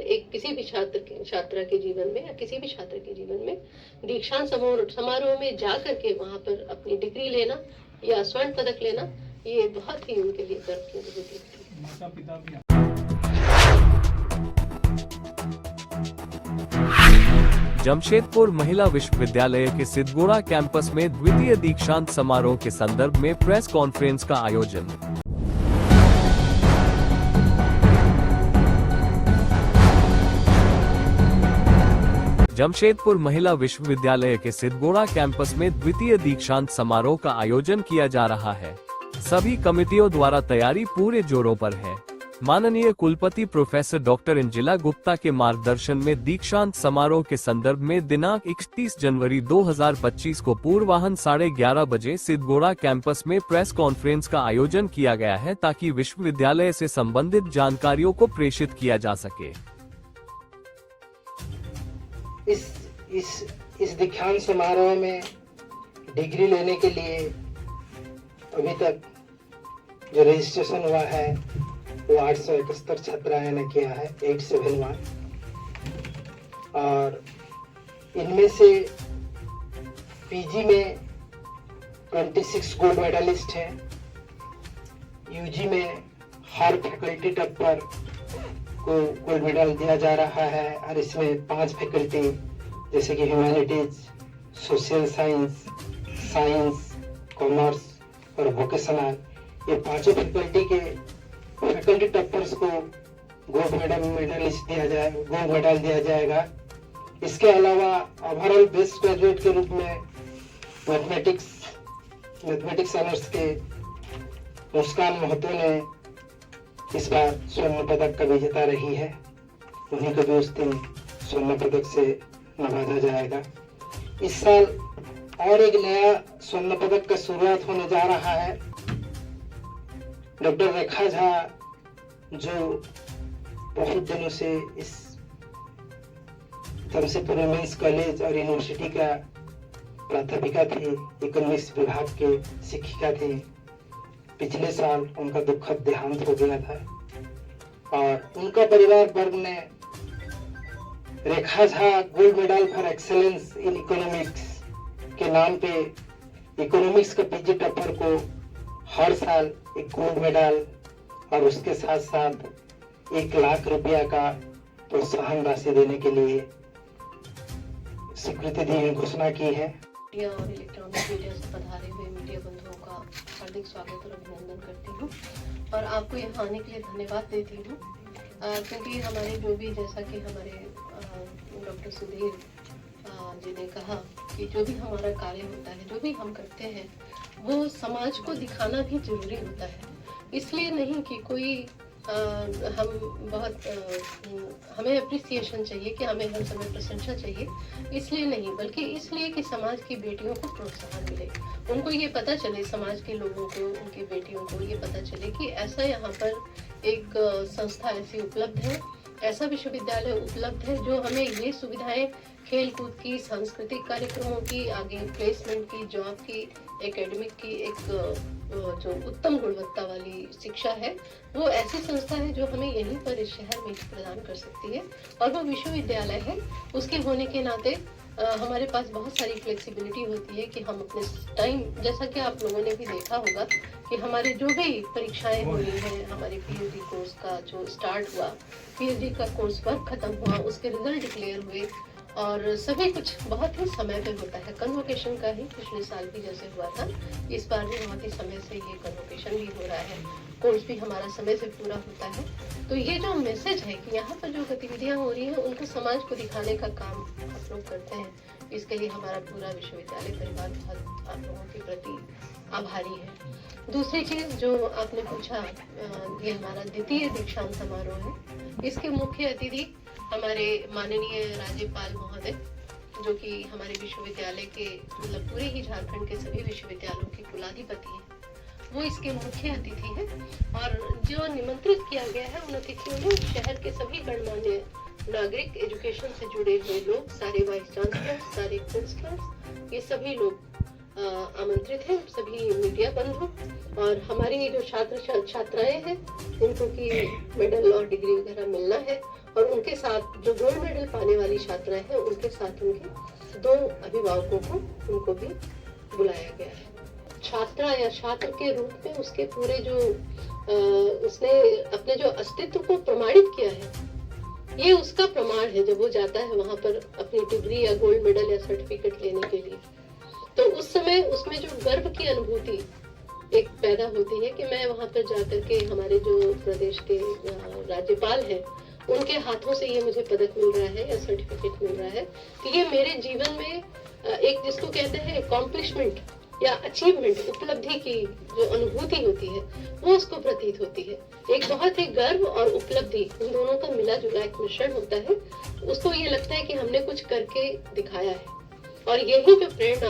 एक किसी भी छात्रा के जीवन में या किसी भी छात्र के जीवन में दीक्षांत समारोह में जा करके वहां पर अपनी डिग्री लेना या स्वर्ण पदक लेना, ये बहुत ही उनके लिए गर्व की अनुभूति थी। माता पिता भी जमशेदपुर महिला विश्वविद्यालय के सिद्धगोड़ा कैंपस में द्वितीय दीक्षांत समारोह के संदर्भ में प्रेस कॉन्फ्रेंस का आयोजन। जमशेदपुर महिला विश्वविद्यालय के सिद्धगोड़ा कैंपस में द्वितीय दीक्षांत समारोह का आयोजन किया जा रहा है। सभी कमेटियों द्वारा तैयारी पूरे जोरों पर है। माननीय कुलपति प्रोफेसर डॉक्टर इंजिला गुप्ता के मार्गदर्शन में दीक्षांत समारोह के संदर्भ में दिनांक 31 जनवरी 2025 को पूर्वाह्न 11:30 बजे सिद्धगोड़ा कैंपस में प्रेस कॉन्फ्रेंस का आयोजन किया गया है, ताकि विश्वविद्यालय से संबंधित जानकारियों को प्रेषित किया जा सके। इस दीक्षांत समारोह में डिग्री लेने के लिए अभी तक जो रजिस्ट्रेशन हुआ है वो 871 छात्राएं ने किया है, 871, और इनमें से पीजी में 26 गोल्ड मेडलिस्ट हैं। यूजी में हर फैकल्टी टॉपर को गोल्ड मेडल दिया जा रहा है, और इसमें 5 फैकल्टी जैसे कि humanities, social science, science, commerce और वोकेशनल, ये पांचों फैकल्टी टॉपर्स को गोल्ड मेडल दिया जाएगा। इसके अलावा ओवरऑल बेस्ट ग्रेजुएट के रूप में मैथमेटिक्स ऑनर्स के मुस्कान महतो ने इस बार स्वर्ण पदक का विजेता रही है, उन्हीं को भी उस दिन स्वर्ण पदक से नवाजा जाएगा। इस साल और एक नया स्वर्ण पदक का शुरुआत होने जा रहा है। डॉक्टर रेखा झा, जो बहुत दिनों से इस जमशेदपुर वुमेन्स कॉलेज और यूनिवर्सिटी का प्राध्यापिका थी, इकोनॉमिक्स विभाग के शिक्षिका थी, पिछले साल उनका दुखद देहांत हो गया था, और उनका परिवार वर्ग ने Rekha Jha gold medal for excellence in economics के नाम पे इकोनॉमिक्स का पीजी टॉपर को हर साल एक गोल्ड मेडल और उसके साथ साथ 1 लाख रुपया का प्रोत्साहन राशि देने के लिए स्वीकृति दी, घोषणा की है। मीडिया और इलेक्ट्रॉनिक मीडिया से पधारे हुए मीडिया बंधुओं का हार्दिक स्वागत और अभिनंदन करती हूँ, और आपको यहाँ आने के लिए धन्यवाद देती हूँ, क्योंकि हमारे जो भी, जैसा कि हमारे डॉक्टर सुधीर जी ने कहा कि जो भी हमारा कार्य होता है, जो भी हम करते हैं, वो समाज को दिखाना भी जरूरी होता है। इसलिए नहीं कि कोई हमें अप्रिसिएशन चाहिए, कि हमें हर समय प्रशंसा चाहिए, इसलिए नहीं, बल्कि इसलिए कि समाज की बेटियों को प्रोत्साहन मिले, उनको ये पता चले, समाज के लोगों को, उनकी बेटियों को ये पता चले कि ऐसा यहाँ पर एक संस्था ऐसी उपलब्ध है, ऐसा विश्वविद्यालय उपलब्ध है जो हमें ये सुविधाएं, खेल कूद की, सांस्कृतिक कार्यक्रमों की, आगे प्लेसमेंट की, जॉब की, एकेडमिक की एक जो उत्तम गुणवत्ता वाली शिक्षा है, वो ऐसी संस्था है जो हमें यहीं पर इस शहर में प्रदान कर सकती है, और वो विश्वविद्यालय है। उसके होने के नाते हमारे पास बहुत सारी फ्लेक्सिबिलिटी होती है कि हम अपने टाइम, जैसा कि आप लोगों ने भी देखा होगा कि हमारे जो भी परीक्षाएं हुई हैं, हमारे पीएचडी कोर्स का जो स्टार्ट हुआ, पीएचडी का कोर्स वर्क खत्म हुआ, उसके रिजल्ट डिक्लेयर हुए, और सभी कुछ बहुत ही समय पे होता है। कन्वोकेशन का ही पिछले साल भी जैसे हुआ था, इस बार भी बहुत ही समय से ये कन्वोकेशन भी हो रहा है, कोर्स भी हमारा समय से पूरा होता है। तो ये जो मैसेज है कि यहाँ पर जो गतिविधियाँ हो रही हैं, उनको समाज को दिखाने का काम आप लोग करते हैं, इसके लिए हमारा पूरा विश्वविद्यालय परिवार बहुत आप लोगों के प्रति आभारी है। दूसरी चीज़ जो आपने पूछा, ये हमारा द्वितीय दीक्षांत समारोह है। इसके मुख्य अतिथि हमारे माननीय राज्यपाल महोदय, जो कि हमारे विश्वविद्यालय के, मतलब पूरे ही झारखंड के सभी विश्वविद्यालयों के कुलाधिपति हैं, वो इसके मुख्य अतिथि हैं। और जो निमंत्रित किया गया है, उन अतिथियों में शहर के सभी गणमान्य नागरिक, एजुकेशन से जुड़े हुए लोग, सारे वाइस चांसलर, सारे प्रिंसिपल्स, ये सभी लोग आमंत्रित हैं सभी मीडिया बंधु, और हमारी जो छात्र छात्राएं हैं उनको की मेडल और डिग्री वगैरह मिलना है, और उनके साथ जो गोल्ड मेडल पाने वाली छात्राएं हैं उनके साथ उनके 2 अभिभावकों को उनको भी बुलाया गया है। छात्रा या छात्र के रूप में उसके पूरे जो उसने अपने जो अस्तित्व को प्रमाणित किया है, ये उसका प्रमाण है जब वो जाता है वहां पर अपनी डिग्री या गोल्ड मेडल या सर्टिफिकेट लेने के लिए। तो उस समय उसमें जो गर्व की अनुभूति एक पैदा होती है कि मैं वहां पर जाकर के हमारे जो प्रदेश के राज्यपाल हैं उनके हाथों से ये मुझे पदक मिल रहा है या सर्टिफिकेट मिल रहा है, तो ये मेरे जीवन में एक जिसको कहते हैं अकॉम्प्लिशमेंट या अचीवमेंट, उपलब्धि की जो अनुभूति होती है वो उसको प्रतीत होती है। एक बहुत ही गर्व और उपलब्धि, इन दोनों का मिला जुला एक मिश्रण होता है। उसको ये लगता है कि हमने कुछ करके दिखाया है, और यही जो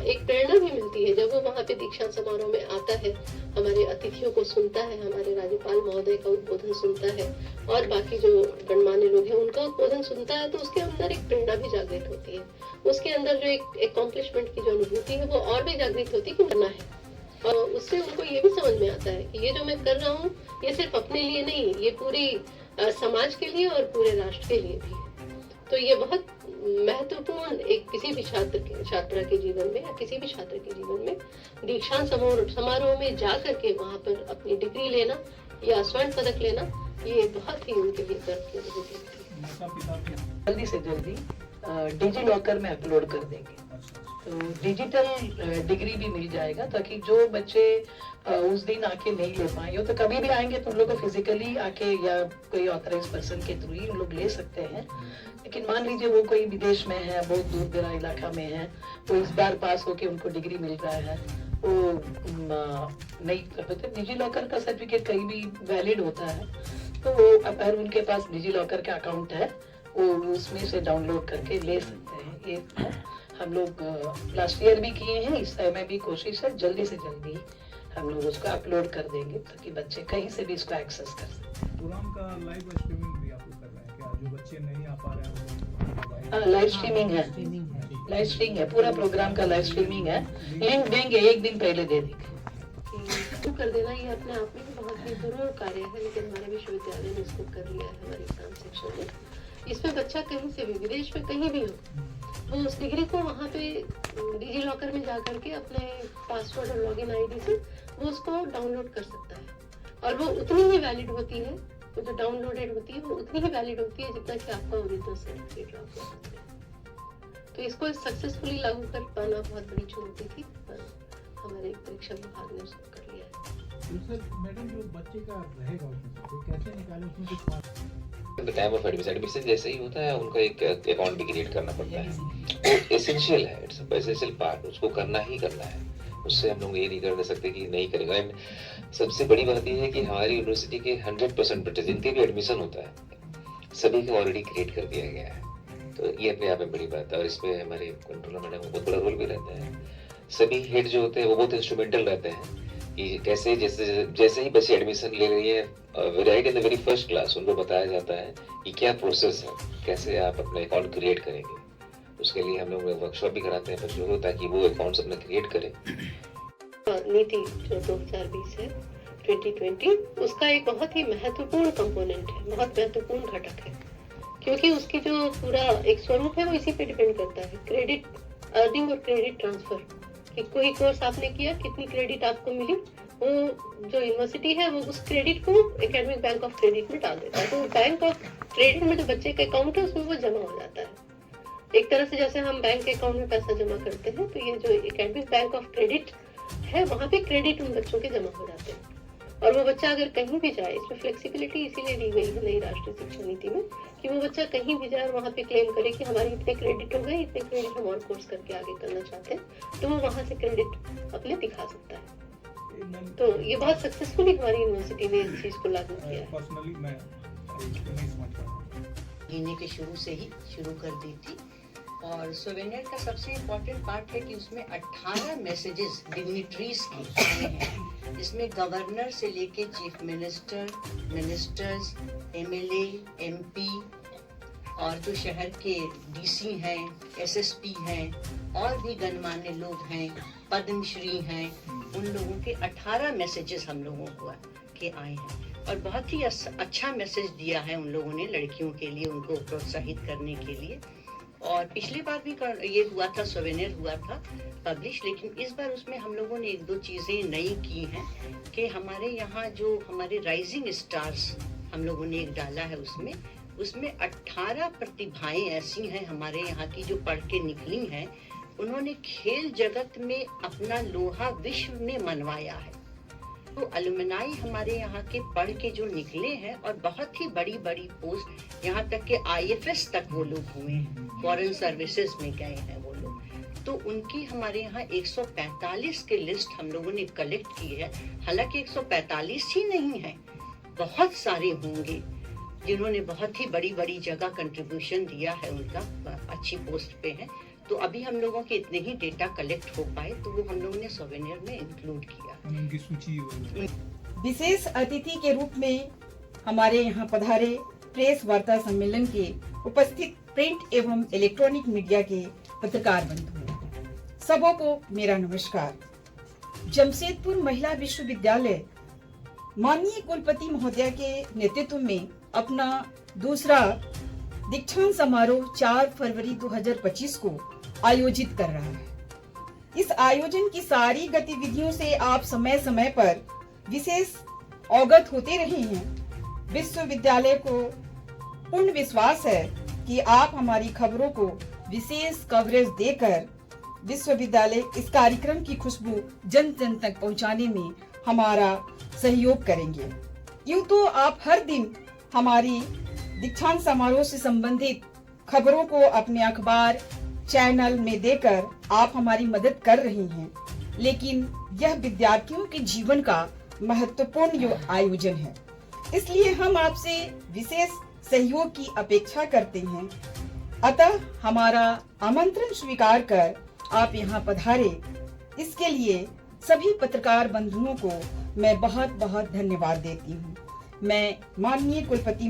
एक प्रेरणा भी मिलती है जब वो वहाँ पे दीक्षांत समारोह में आता है, हमारे अतिथियों को सुनता है, हमारे राज्यपाल महोदय का उद्बोधन सुनता है और बाकी जो गणमान्य लोग हैं उनका उद्बोधन सुनता है, तो उसके अंदर एक प्रेरणा भी जागृत होती है। उसके अंदर जो एक अकॉम्प्लिशमेंट की जो अनुभूति है वो और भी जागृत होती है कि करना है, और उससे उनको ये भी समझ में आता है कि ये जो मैं कर रहा हूँ ये सिर्फ अपने लिए नहीं, ये पूरी समाज के लिए और पूरे राष्ट्र के लिए भी है। तो ये बहुत महत्वपूर्ण एक किसी भी छात्रा के जीवन में या किसी भी छात्र के जीवन में दीक्षांत समारोह में जा करके वहाँ पर अपनी डिग्री लेना या स्वर्ण पदक लेना, ये बहुत ही उनके लिए गर्व की अनुभूति होती है। जल्दी से जल्दी डिजी लॉकर में अपलोड कर देंगे, तो डिजिटल डिग्री भी मिल जाएगा, ताकि जो बच्चे उस दिन आके नहीं ले पाएंगे तो कभी भी आएंगे तो उन लोग को फिजिकली आके या कोई ऑथराइज पर्सन के थ्रू ही उन लोग ले सकते हैं। लेकिन मान लीजिए वो कोई विदेश में है, बहुत दूर दरा इलाका में है, वो इस बार पास होके उनको डिग्री मिल रहा है, वो नहीं मतलब डिजी लॉकर का सर्टिफिकेट कहीं भी वैलिड होता है, तो वो अगर उनके पास डिजी लॉकर का अकाउंट है वो उसमें से डाउनलोड करके ले सकते हैं। ये हम लोग लास्ट ईयर भी किए हैं, इस समय भी कोशिश है जल्दी से जल्दी हम लोग उसको अपलोड कर देंगे ताकि बच्चे कहीं से भी इसको एक्सेस कर सकें। प्रोग्राम का लाइव स्ट्रीमिंग भी आप लोग कर रहे हैं क्या? जो बच्चे नहीं आ पा रहे हैं लाइव स्ट्रीमिंग है, लाइव स्ट्रीमिंग है, पूरा प्रोग्राम का लाइव स्ट्रीमिंग है। लिंक देंगे, एक दिन पहले दे देंगे। कर देना ये अपने आप में बहुत ही दुर्लभ कार्य है, लेकिन हमारे विश्वविद्यालय ने इसको कर लिया है हमारे एग्जाम सेक्शन में। इसमें बच्चा कहीं से भी विदेश में कहीं भी हो, वो उस डिग्री को वहाँ पे डिजी लॉकर में जा करके अपने पासवर्ड और लॉगिन आईडी से वो उसको डाउनलोड कर सकता है, और वो उतनी ही वैलिड होती है, वो जो डाउनलोडेड होती है वो उतनी ही वैलिड होती है जितना कि आपका ओरिजिनल सर्टिफिकेट आपका। तो इसको सक्सेसफुली लागू कर पाना बहुत बड़ी चुनौती थी, पर हमारे परीक्षा विभाग ने उसको कर लिया है। मैडम जो बच्चे का रहेगा उसमें तो कैसे निकाले, उसमें कुछ द टाइम ऑफ एडमिशन जैसे ही होता है उनका एक अकाउंट भी क्रिएट करना पड़ता है, एसेंशियल है, इट्स एसेंशियल पार्ट, उसको करना ही करना है। उससे हम लोग ये नहीं कर सकते कि नहीं करेंगे। एंड सबसे बड़ी बात ये है कि हमारी यूनिवर्सिटी के 100% बच्चे जिनके भी एडमिशन होता है सभी को ऑलरेडी क्रिएट कर दिया गया है, तो ये अपने आप में बड़ी बात है। और इसमें हमारे कंट्रोलर मैडम का बहुत बड़ा रोल भी रहता है। सभी हेड जो होते हैं वो बहुत इंस्ट्रूमेंटल रहते हैं कि कैसे जैसे ही बच्चे एडमिशन ले रही है right in the very first class उनको बताया जाता है कि क्या प्रोसेस है, कैसे आप अपना अकाउंट क्रिएट करेंगे। उसके लिए हम लोग वर्कशॉप भी कराते हैं बच्चों को ताकि वो अकाउंट्स अपना क्रिएट करें। नीति जो 2020 है 2020, उसका एक बहुत ही महत्वपूर्ण कंपोनेंट है, बहुत महत्वपूर्ण घटक है, क्योंकि उसकी जो पूरा एक स्वरूप है वो इसी पे डिपेंड करता है, क्रेडिट अर्निंग और क्रेडिट ट्रांसफर। कि कोई कोर्स आपने किया, कितनी क्रेडिट आपको मिली, वो जो यूनिवर्सिटी है वो उस क्रेडिट को एकेडमिक बैंक ऑफ क्रेडिट में डाल देता है। तो बैंक ऑफ क्रेडिट में जो बच्चे का अकाउंट है उसमें वो जमा हो जाता है। एक तरह से जैसे हम बैंक के अकाउंट में पैसा जमा करते हैं, तो ये जो एकेडमिक बैंक ऑफ क्रेडिट है वहाँ पे क्रेडिट उन बच्चों के जमा हो जाते हैं। और वो बच्चा अगर कहीं भी जाए, इसमें फ्लेक्सिबिलिटी इसीलिए दी गई है नई राष्ट्रीय शिक्षा नीति में कि वो बच्चा कहीं भी जाए और वहाँ पे क्लेम करे कि हमारे इतने क्रेडिट हो गए, इतने क्रेडिट हम और कोर्स करके आगे करना चाहते हैं, तो वो वहाँ से क्रेडिट अपने दिखा सकता है। तो ये बहुत सक्सेसफुली हमारी यूनिवर्सिटी ने इस चीज को लागू किया है। पर्सनली मैं नहीं समझ पाता, महीने के शुरू से ही शुरू कर दी थी। और सोवेनियर का सबसे इम्पोर्टेंट पार्ट है कि उसमें 18 मैसेजेस डिग्निटरीज के हैं, जिसमें गवर्नर से लेके chief minister, ministers, MLA, MP और जो शहर के डीसी हैं, एसएसपी हैं और भी गणमान्य लोग हैं, पद्मश्री हैं, उन लोगों के 18 मैसेजेस हम लोगों को के आए हैं और बहुत ही अच्छा मैसेज दिया है उन लोगों ने लड़कियों के लिए, उनको प्रोत्साहित करने के लिए। और पिछली बार भी ये हुआ था, सोवेनियर हुआ था पब्लिश, लेकिन इस बार उसमें हम लोगों ने 1-2 चीज़ें नई की हैं कि हमारे यहाँ जो हमारे राइजिंग स्टार्स हम लोगों ने एक डाला है, उसमें 18 प्रतिभाएं ऐसी हैं हमारे यहाँ की जो पढ़ के निकली हैं। उन्होंने खेल जगत में अपना लोहा विश्व में मनवाया है। तो अलुमनाई हमारे यहाँ के पढ़ के जो निकले हैं और बहुत ही बड़ी बड़ी पोस्ट, यहाँ तक के IFS तक वो लोग हुए हैं, फॉरेन सर्विसेज में गए हैं वो लोग। तो उनकी हमारे यहाँ 145 के लिस्ट हम लोगों ने कलेक्ट की है। हालांकि 145 ही नहीं है, बहुत सारे होंगे जिन्होंने बहुत ही बड़ी बड़ी जगह कंट्रीब्यूशन दिया है, उनका अच्छी पोस्ट पे है। तो अभी हम लोगों के इतने ही डेटा कलेक्ट हो पाए, तो वो हम लोगों ने सोवेनियर में इंक्लूड किया। उनकी सूची विशेष अतिथि के रूप में हमारे यहाँ पधारे प्रेस वार्ता सम्मेलन के उपस्थित प्रिंट एवं इलेक्ट्रॉनिक मीडिया के पत्रकार बंधुओं, सबों को मेरा नमस्कार। जमशेदपुर महिला विश्वविद्यालय माननीय कुलपति महोदया के नेतृत्व में अपना दूसरा दीक्षांत समारोह 4 फरवरी 2025 को आयोजित कर रहा है। इस आयोजन की सारी गतिविधियों से आप समय समय पर विशेष अवगत होते रहे हैं। विश्वविद्यालय को पूर्ण विश्वास है कि आप हमारी खबरों को विशेष कवरेज देकर विश्वविद्यालय इस कार्यक्रम की खुशबू जन जन तक पहुंचाने में हमारा सहयोग करेंगे। यूं तो आप हर दिन हमारी दीक्षांत समारोह से संबंधित खबरों को अपने अखबार चैनल में देकर आप हमारी मदद कर रही हैं, लेकिन यह विद्यार्थियों के जीवन का महत्वपूर्ण आयोजन है, इसलिए हम आपसे विशेष सहयोग की अपेक्षा करते हैं। अतः हमारा आमंत्रण स्वीकार कर आप यहाँ पधारे, इसके लिए सभी पत्रकार बंधुओं को मैं बहुत बहुत धन्यवाद देती हूँ। मैं माननीय कुलपति